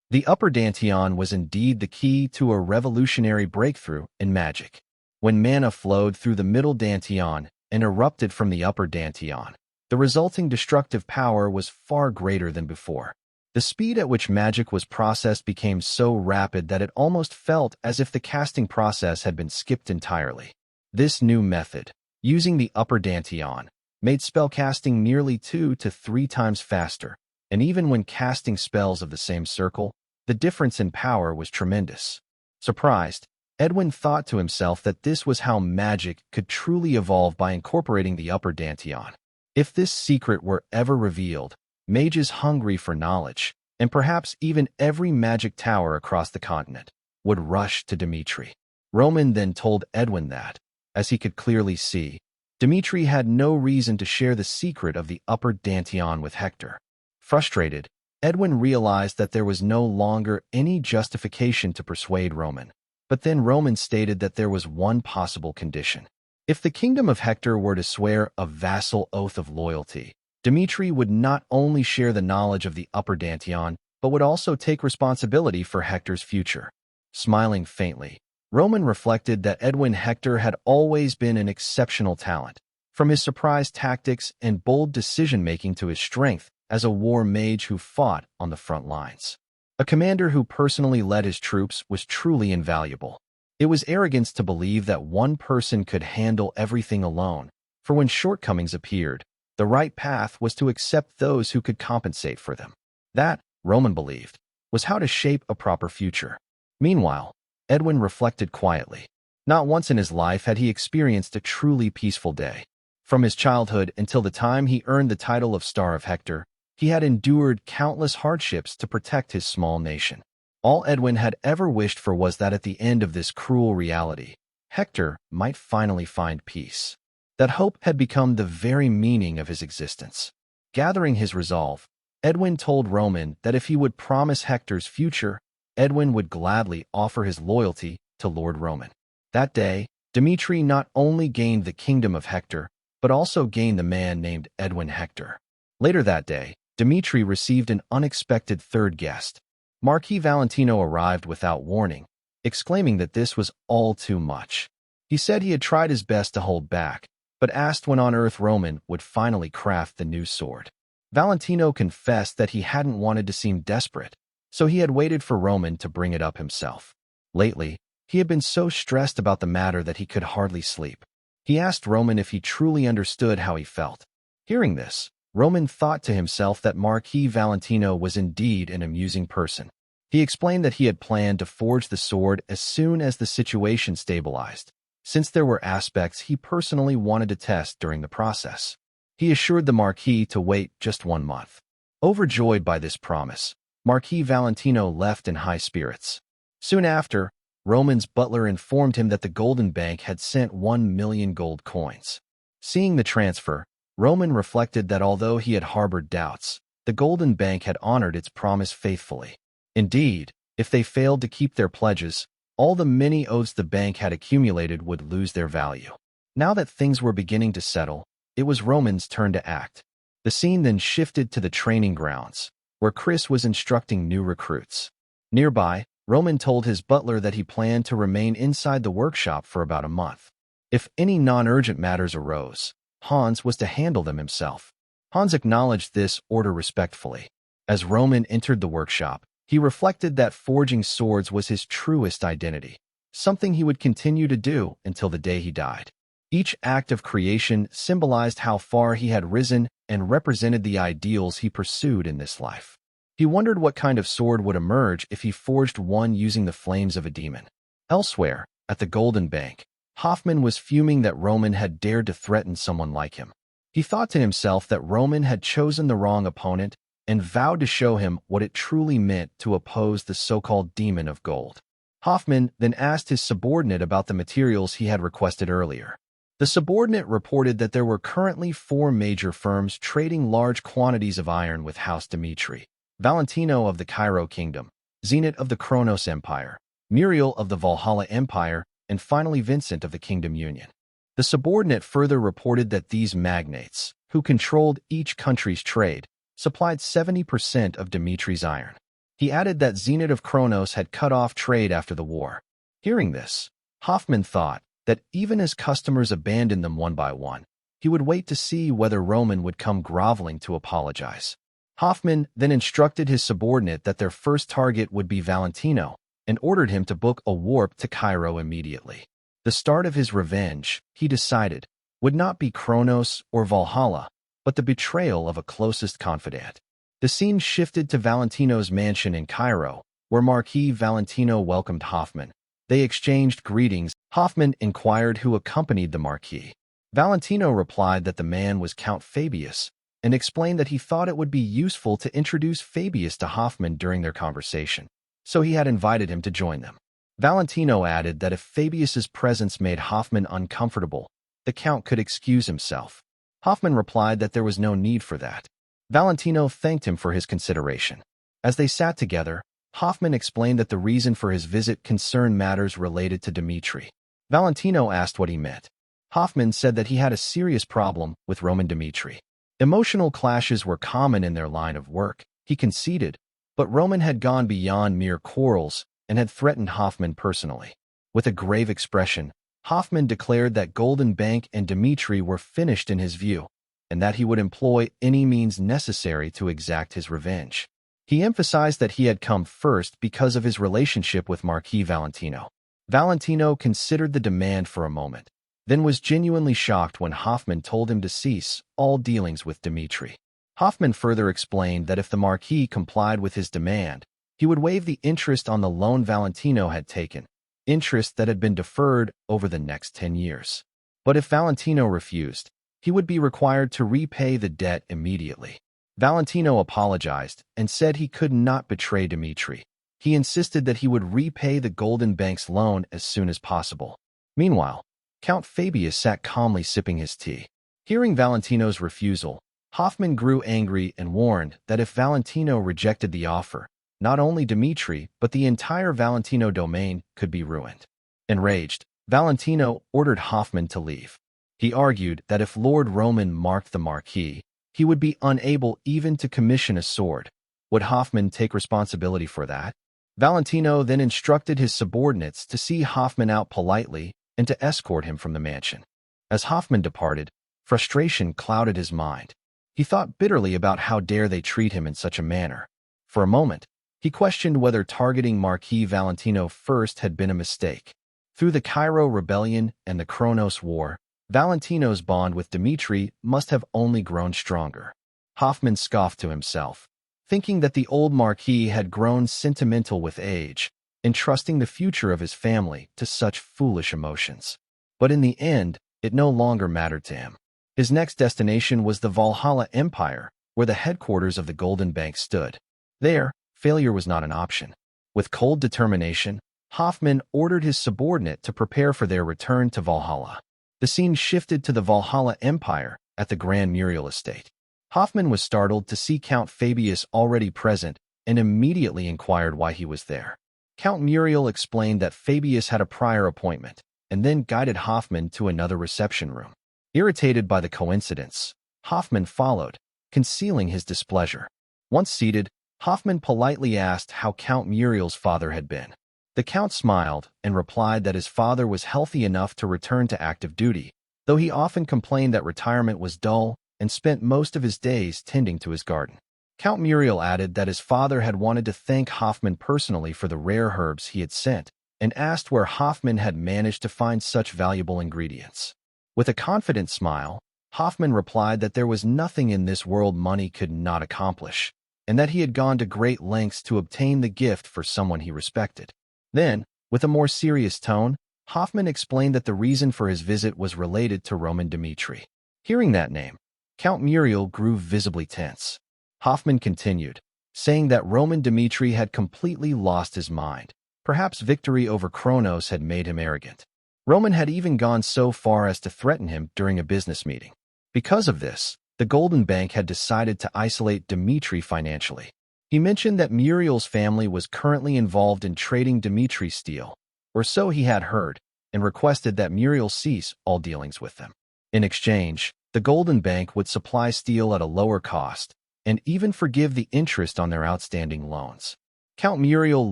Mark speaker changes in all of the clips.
Speaker 1: The upper dantian was indeed the key to a revolutionary breakthrough in magic. When mana flowed through the middle dantian and erupted from the upper dantian, the resulting destructive power was far greater than before. The speed at which magic was processed became so rapid that it almost felt as if the casting process had been skipped entirely. This new method, using the upper dantian, made spellcasting nearly 2 to 3 times faster, and even when casting spells of the same circle, the difference in power was tremendous. Surprised, Edwin thought to himself that this was how magic could truly evolve by incorporating the upper dantian. If this secret were ever revealed, mages hungry for knowledge, and perhaps even every magic tower across the continent, would rush to Dimitry. Roman then told Edwin that, as he could clearly see, Dimitry had no reason to share the secret of the upper dantian with Hector. Frustrated, Edwin realized that there was no longer any justification to persuade Roman. But then Roman stated that there was one possible condition. If the kingdom of Hector were to swear a vassal oath of loyalty, Dimitry would not only share the knowledge of the upper dantian, but would also take responsibility for Hector's future. Smiling faintly, Roman reflected that Edwin Hector had always been an exceptional talent, from his surprise tactics and bold decision-making to his strength as a war mage who fought on the front lines. A commander who personally led his troops was truly invaluable. It was arrogance to believe that one person could handle everything alone, for when shortcomings appeared, the right path was to accept those who could compensate for them. That, Roman believed, was how to shape a proper future. Meanwhile, Edwin reflected quietly. Not once in his life had he experienced a truly peaceful day. From his childhood until the time he earned the title of Star of Hector, he had endured countless hardships to protect his small nation. All Edwin had ever wished for was that at the end of this cruel reality, Hector might finally find peace. That hope had become the very meaning of his existence. Gathering his resolve, Edwin told Roman that if he would promise Hector's future, Edwin would gladly offer his loyalty to Lord Roman. That day, Dimitry not only gained the kingdom of Hector, but also gained the man named Edwin Hector. Later that day, Dimitry received an unexpected third guest. Marquis Valentino arrived without warning, exclaiming that this was all too much. He said he had tried his best to hold back, but asked when on earth Roman would finally craft the new sword. Valentino confessed that he hadn't wanted to seem desperate, so he had waited for Roman to bring it up himself. Lately, he had been so stressed about the matter that he could hardly sleep. He asked Roman if he truly understood how he felt. Hearing this, Roman thought to himself that Marquis Valentino was indeed an amusing person. He explained that he had planned to forge the sword as soon as the situation stabilized, since there were aspects he personally wanted to test during the process. He assured the Marquis to wait just 1 month. Overjoyed by this promise, Marquis Valentino left in high spirits. Soon after, Roman's butler informed him that the Golden Bank had sent 1 million gold coins. Seeing the transfer, Roman reflected that although he had harbored doubts, the Golden Bank had honored its promise faithfully. Indeed, if they failed to keep their pledges, all the many oaths the bank had accumulated would lose their value. Now that things were beginning to settle, it was Roman's turn to act. The scene then shifted to the training grounds, where Chris was instructing new recruits. Nearby, Roman told his butler that he planned to remain inside the workshop for about a month. If any non-urgent matters arose, Hans was to handle them himself. Hans acknowledged this order respectfully. As Roman entered the workshop, he reflected that forging swords was his truest identity, something he would continue to do until the day he died. Each act of creation symbolized how far he had risen and represented the ideals he pursued in this life. He wondered what kind of sword would emerge if he forged one using the flames of a demon. Elsewhere, at the Golden Bank, Hoffman was fuming that Roman had dared to threaten someone like him. He thought to himself that Roman had chosen the wrong opponent and vowed to show him what it truly meant to oppose the so-called demon of gold. Hoffman then asked his subordinate about the materials he had requested earlier. The subordinate reported that there were currently 4 major firms trading large quantities of iron with House Dimitry: Valentino of the Cairo Kingdom, Zenit of the Kronos Empire, Muriel of the Valhalla Empire, and finally Vincent of the Kingdom Union. The subordinate further reported that these magnates, who controlled each country's trade, supplied 70% of Dimitri's iron. He added that Zenit of Kronos had cut off trade after the war. Hearing this, Hoffman thought that even as customers abandoned them one by one, he would wait to see whether Roman would come groveling to apologize. Hoffman then instructed his subordinate that their first target would be Valentino and ordered him to book a warp to Cairo immediately. The start of his revenge, he decided, would not be Kronos or Valhalla, but the betrayal of a closest confidant. The scene shifted to Valentino's mansion in Cairo, where Marquis Valentino welcomed Hoffman. They exchanged greetings. Hoffman inquired who accompanied the Marquis. Valentino replied that the man was Count Fabius, and explained that he thought it would be useful to introduce Fabius to Hoffman during their conversation, so he had invited him to join them. Valentino added that if Fabius's presence made Hoffman uncomfortable, the Count could excuse himself. Hoffman replied that there was no need for that. Valentino thanked him for his consideration. As they sat together, Hoffman explained that the reason for his visit concerned matters related to Dimitry. Valentino asked what he meant. Hoffman said that he had a serious problem with Roman Dimitry. Emotional clashes were common in their line of work, he conceded, but Roman had gone beyond mere quarrels and had threatened Hoffman personally. With a grave expression, Hoffman declared that Golden Bank and Dimitry were finished in his view, and that he would employ any means necessary to exact his revenge. He emphasized that he had come first because of his relationship with Marquis Valentino. Valentino considered the demand for a moment, then was genuinely shocked when Hoffman told him to cease all dealings with Dimitry. Hoffman further explained that if the Marquis complied with his demand, he would waive the interest on the loan Valentino had taken, interest that had been deferred over the next 10 years. But if Valentino refused, he would be required to repay the debt immediately. Valentino apologized and said he could not betray Dimitry. He insisted that he would repay the Golden Bank's loan as soon as possible. Meanwhile, Count Fabius sat calmly sipping his tea. Hearing Valentino's refusal, Hoffman grew angry and warned that if Valentino rejected the offer, not only Dimitry, but the entire Valentino domain could be ruined. Enraged, Valentino ordered Hoffman to leave. He argued that if Lord Roman marked the Marquis, he would be unable even to commission a sword. Would Hoffman take responsibility for that? Valentino then instructed his subordinates to see Hoffman out politely and to escort him from the mansion. As Hoffman departed, frustration clouded his mind. He thought bitterly about how dare they treat him in such a manner. For a moment, he questioned whether targeting Marquis Valentino first had been a mistake. Through the Cairo rebellion and the Kronos War, Valentino's bond with Dimitry must have only grown stronger. Hoffman scoffed to himself, thinking that the old Marquis had grown sentimental with age, entrusting the future of his family to such foolish emotions. But in the end, it no longer mattered to him. His next destination was the Valhalla Empire, where the headquarters of the Golden Bank stood. There, failure was not an option. With cold determination, Hoffman ordered his subordinate to prepare for their return to Valhalla. The scene shifted to the Valhalla Empire at the Grand Muriel estate. Hoffman was startled to see Count Fabius already present and immediately inquired why he was there. Count Muriel explained that Fabius had a prior appointment and then guided Hoffman to another reception room. Irritated by the coincidence, Hoffman followed, concealing his displeasure. Once seated, Hoffman politely asked how Count Muriel's father had been. The Count smiled and replied that his father was healthy enough to return to active duty, though he often complained that retirement was dull and spent most of his days tending to his garden. Count Muriel added that his father had wanted to thank Hoffman personally for the rare herbs he had sent and asked where Hoffman had managed to find such valuable ingredients. With a confident smile, Hoffman replied that there was nothing in this world money could not accomplish, and that he had gone to great lengths to obtain the gift for someone he respected. Then, with a more serious tone, Hoffman explained that the reason for his visit was related to Roman Dimitry. Hearing that name, Count Muriel grew visibly tense. Hoffman continued, saying that Roman Dimitry had completely lost his mind. Perhaps victory over Kronos had made him arrogant. Roman had even gone so far as to threaten him during a business meeting. Because of this, the Golden Bank had decided to isolate Dimitry financially. He mentioned that Muriel's family was currently involved in trading Dimitry's steel, or so he had heard, and requested that Muriel cease all dealings with them. In exchange, the Golden Bank would supply steel at a lower cost, and even forgive the interest on their outstanding loans. Count Muriel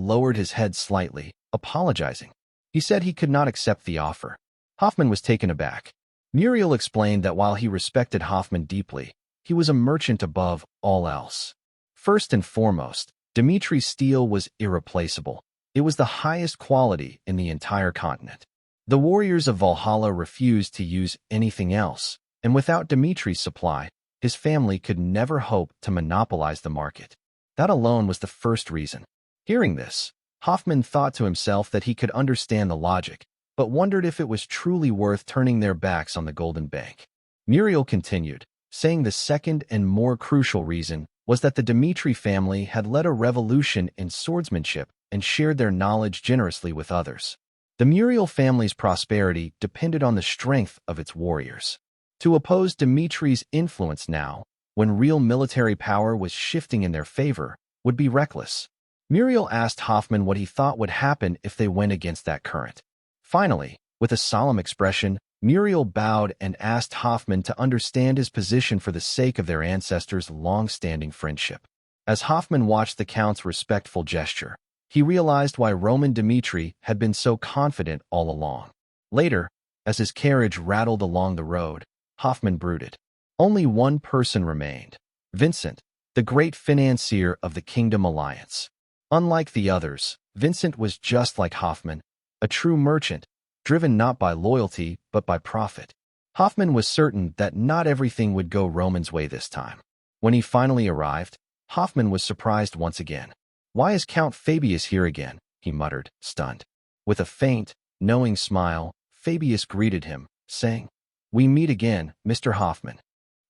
Speaker 1: lowered his head slightly, apologizing. He said he could not accept the offer. Hoffman was taken aback. Muriel explained that while he respected Hoffman deeply, he was a merchant above all else. First and foremost, Dimitri's steel was irreplaceable. It was the highest quality in the entire continent. The warriors of Valhalla refused to use anything else, and without Dimitri's supply, his family could never hope to monopolize the market. That alone was the first reason. Hearing this, Hoffman thought to himself that he could understand the logic, but wondered if it was truly worth turning their backs on the Golden Bank. Muriel continued, saying the second and more crucial reason was that the Dimitry family had led a revolution in swordsmanship and shared their knowledge generously with others. The Muriel family's prosperity depended on the strength of its warriors. To oppose Dimitri's influence now, when real military power was shifting in their favor, would be reckless. Muriel asked Hoffman what he thought would happen if they went against that current. Finally, with a solemn expression, Muriel bowed and asked Hoffman to understand his position for the sake of their ancestors' long-standing friendship. As Hoffman watched the Count's respectful gesture, he realized why Roman Dimitry had been so confident all along. Later, as his carriage rattled along the road, Hoffman brooded. Only one person remained: Vincent, the great financier of the Kingdom Alliance. Unlike the others, Vincent was just like Hoffman, a true merchant, driven not by loyalty but by profit. Hoffman was certain that not everything would go Roman's way this time. When he finally arrived, Hoffman was surprised once again. "Why is Count Fabius here again?" he muttered, stunned. With a faint, knowing smile, Fabius greeted him, saying, "We meet again, Mr. Hoffman."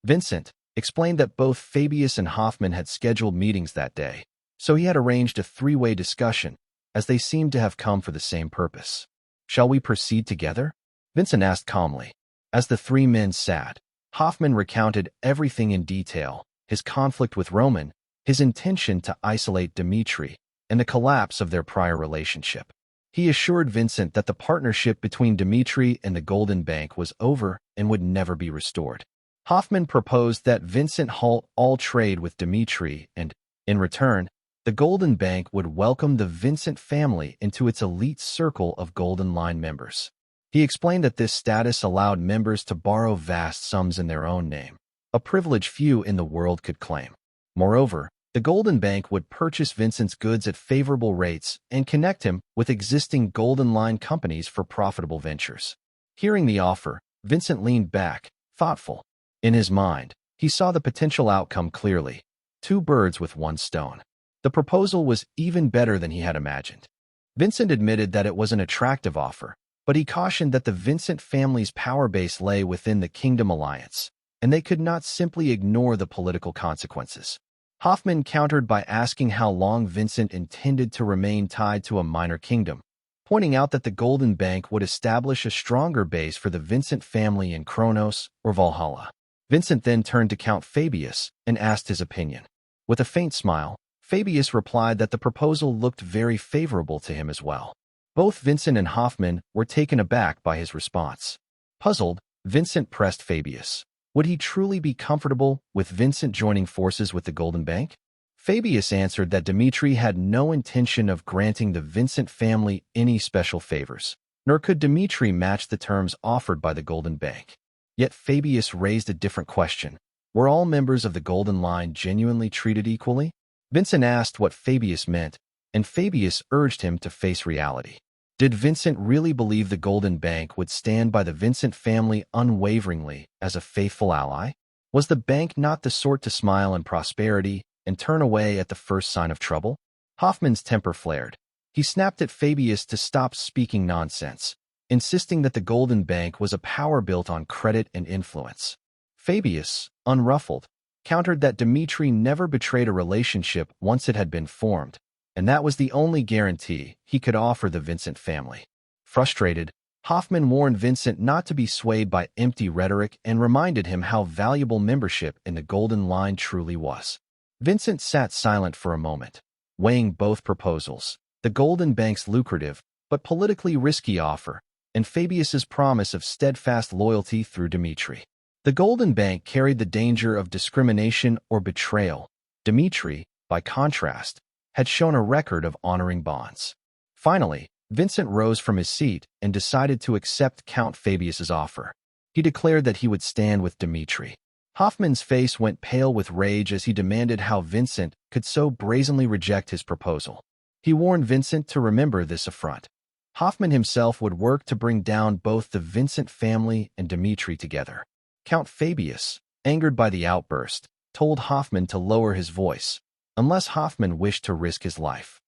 Speaker 1: Vincent explained that both Fabius and Hoffman had scheduled meetings that day, so he had arranged a three-way discussion, as they seemed to have come for the same purpose. "Shall we proceed together?" Vincent asked calmly. As the three men sat, Hoffman recounted everything in detail: his conflict with Roman, his intention to isolate Dimitri, and the collapse of their prior relationship. He assured Vincent that the partnership between Dimitri and the Golden Bank was over and would never be restored. Hoffman proposed that Vincent halt all trade with Dimitri and, in return, the Golden Bank would welcome the Vincent family into its elite circle of Golden Line members. He explained that this status allowed members to borrow vast sums in their own name, a privilege few in the world could claim. Moreover, the Golden Bank would purchase Vincent's goods at favorable rates and connect him with existing Golden Line companies for profitable ventures. Hearing the offer, Vincent leaned back, thoughtful. In his mind, he saw the potential outcome clearly: two birds with one stone. The proposal was even better than he had imagined. Vincent admitted that it was an attractive offer, but he cautioned that the Vincent family's power base lay within the Kingdom Alliance, and they could not simply ignore the political consequences. Hoffman countered by asking how long Vincent intended to remain tied to a minor kingdom, pointing out that the Golden Bank would establish a stronger base for the Vincent family in Kronos or Valhalla. Vincent then turned to Count Fabius and asked his opinion. With a faint smile, Fabius replied that the proposal looked very favorable to him as well. Both Vincent and Hoffman were taken aback by his response. Puzzled, Vincent pressed Fabius. Would he truly be comfortable with Vincent joining forces with the Golden Bank? Fabius answered that Dimitri had no intention of granting the Vincent family any special favors, nor could Dimitri match the terms offered by the Golden Bank. Yet Fabius raised a different question. Were all members of the Golden Line genuinely treated equally? Vincent asked what Fabius meant, and Fabius urged him to face reality. Did Vincent really believe the Golden Bank would stand by the Vincent family unwaveringly as a faithful ally? Was the bank not the sort to smile in prosperity and turn away at the first sign of trouble? Hoffman's temper flared. He snapped at Fabius to stop speaking nonsense, insisting that the Golden Bank was a power built on credit and influence. Fabius, unruffled, countered that Dimitri never betrayed a relationship once it had been formed, and that was the only guarantee he could offer the Vincent family. Frustrated, Hoffman warned Vincent not to be swayed by empty rhetoric and reminded him how valuable membership in the Golden Line truly was. Vincent sat silent for a moment, weighing both proposals: the Golden Bank's lucrative but politically risky offer, and Fabius's promise of steadfast loyalty through Dimitri. The Golden Bank carried the danger of discrimination or betrayal. Dimitri, by contrast, had shown a record of honoring bonds. Finally, Vincent rose from his seat and decided to accept Count Fabius's offer. He declared that he would stand with Dimitry. Hoffman's face went pale with rage as he demanded how Vincent could so brazenly reject his proposal. He warned Vincent to remember this affront. Hoffman himself would work to bring down both the Vincent family and Dimitry together. Count Fabius, angered by the outburst, told Hoffman to lower his voice, unless Hoffman wished to risk his life.